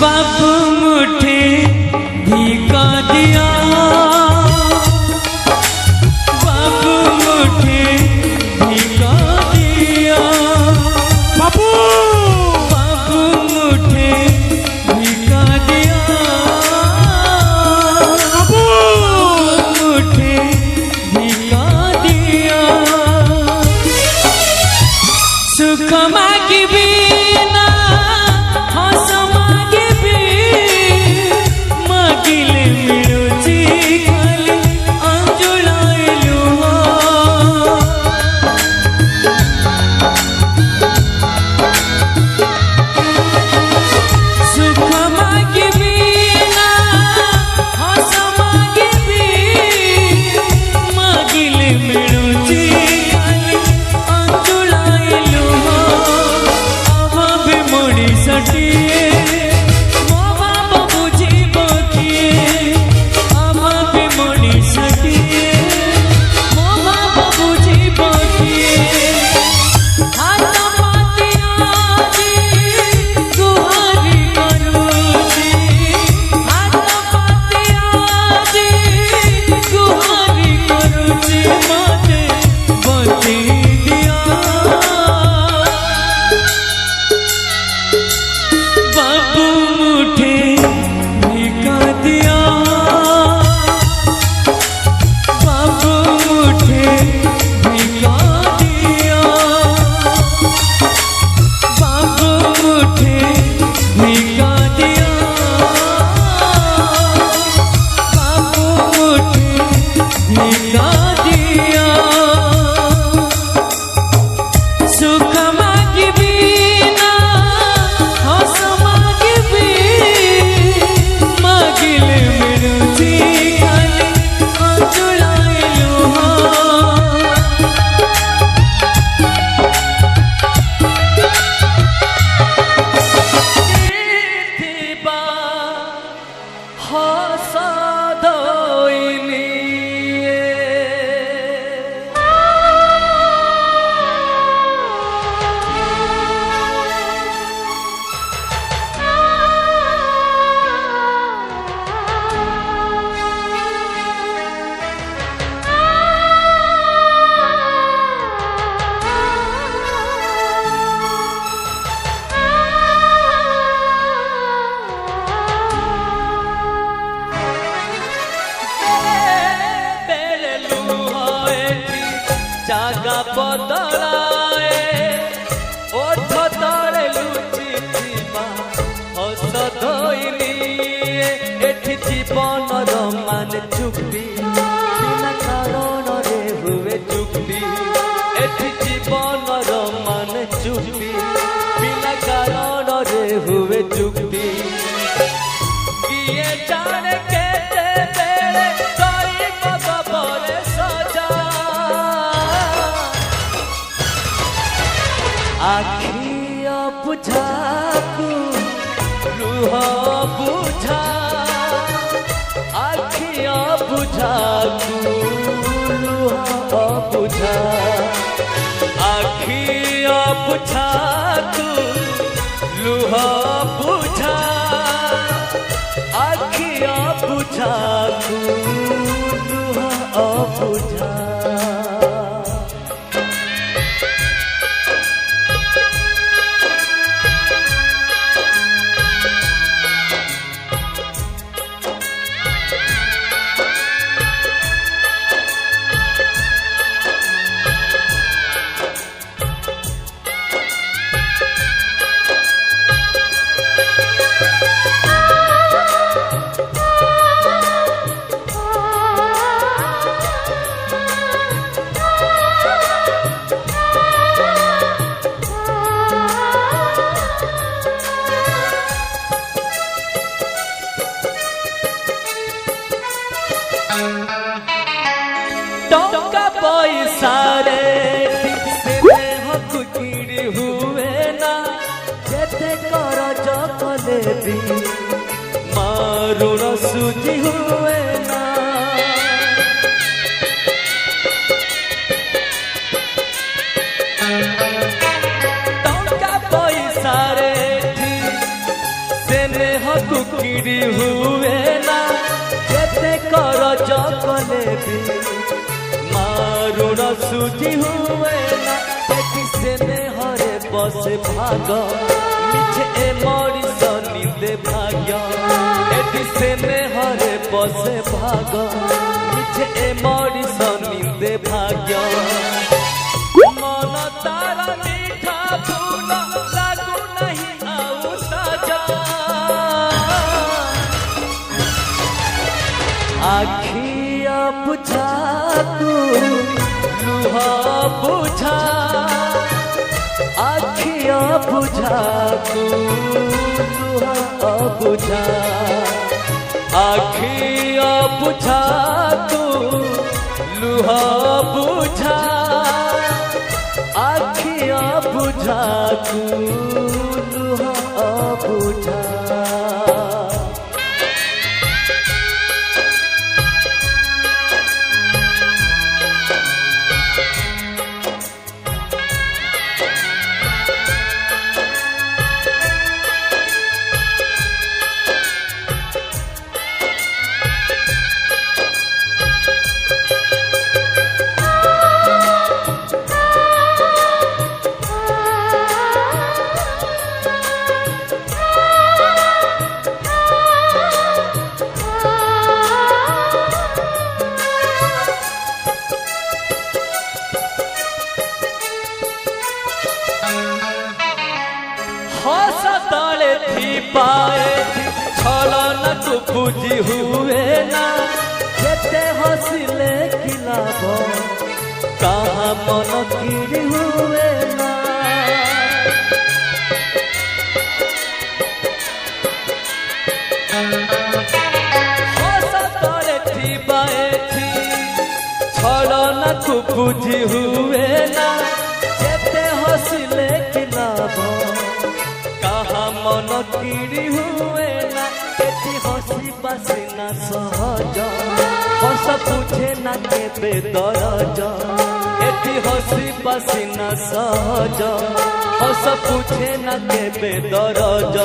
बाबू मुझे भिका दिया, बाबू मुझे भिका दिया, बाबू बाबू मुझे भिका दिया, बाबू मुझे भिका दिया। सुख मांगी जागा बदलाए ओठ तले लुचि हस धोइली एठी जीवन मान चुक्ति बिना कारण रे हुए चुक्ति एठी जीवन मान चुक्ति बिना कारण रे हुए चुक्ति किए जाने केते बेले कई बगबरे सजा आखिया बुझाकू लुह बुझा आखिया बुझाकू लुह बुझा आखिया बुझाकू लुह बुझा आखिया बुझाकू लुह बुझा। टंका पैसा रे हुए ना जेते कर चकले दी मारुण सुजी हुए ना टंका पैसा रे स्नेह कुकिरी हुए ना जेते कर जकले भी मारुण सुझी हुए ना देखी स्नेहरे बसे भाग मिछे ए मरीष निंदे भाग्य एटी स्नेहरे बसे भाग मिछे ए मरीष निंदे भाग्य मन तारा मीठा फूल लागू नहीं आउ ताजा आखिया बुझा तू लुहा बुझा आखिया बुझा तू लुहा बुझा आखिया बुझा तू लुहा बुझा आखिया बुझा तू लुहा बुझा तले थी पाए छलन को बुझी हुए ना जेते हसिले खिलाब कहाँ मन किरी हुए ना तले थी पाए थी छलन को बुझी हुए ना जेते हसिले खिलाब मन किरी हुए ना एति हसी बासी ना सहज हस पूछे ना केबे दरज एति हसी बासी ना सहज हस पूछे ना केबे दरज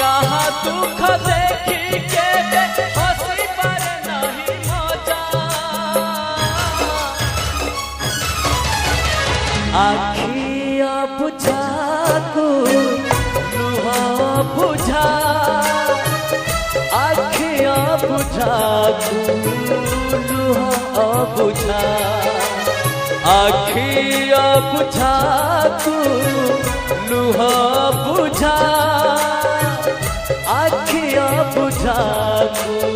कहाँ दुख देखी केबे हसी पारे नहीं मजा आखिया बुझा तू बुझा आखिया बुझा तू लुहा बुझा आखिया बुझा तू लुहा बुझा आखिया बुझा तू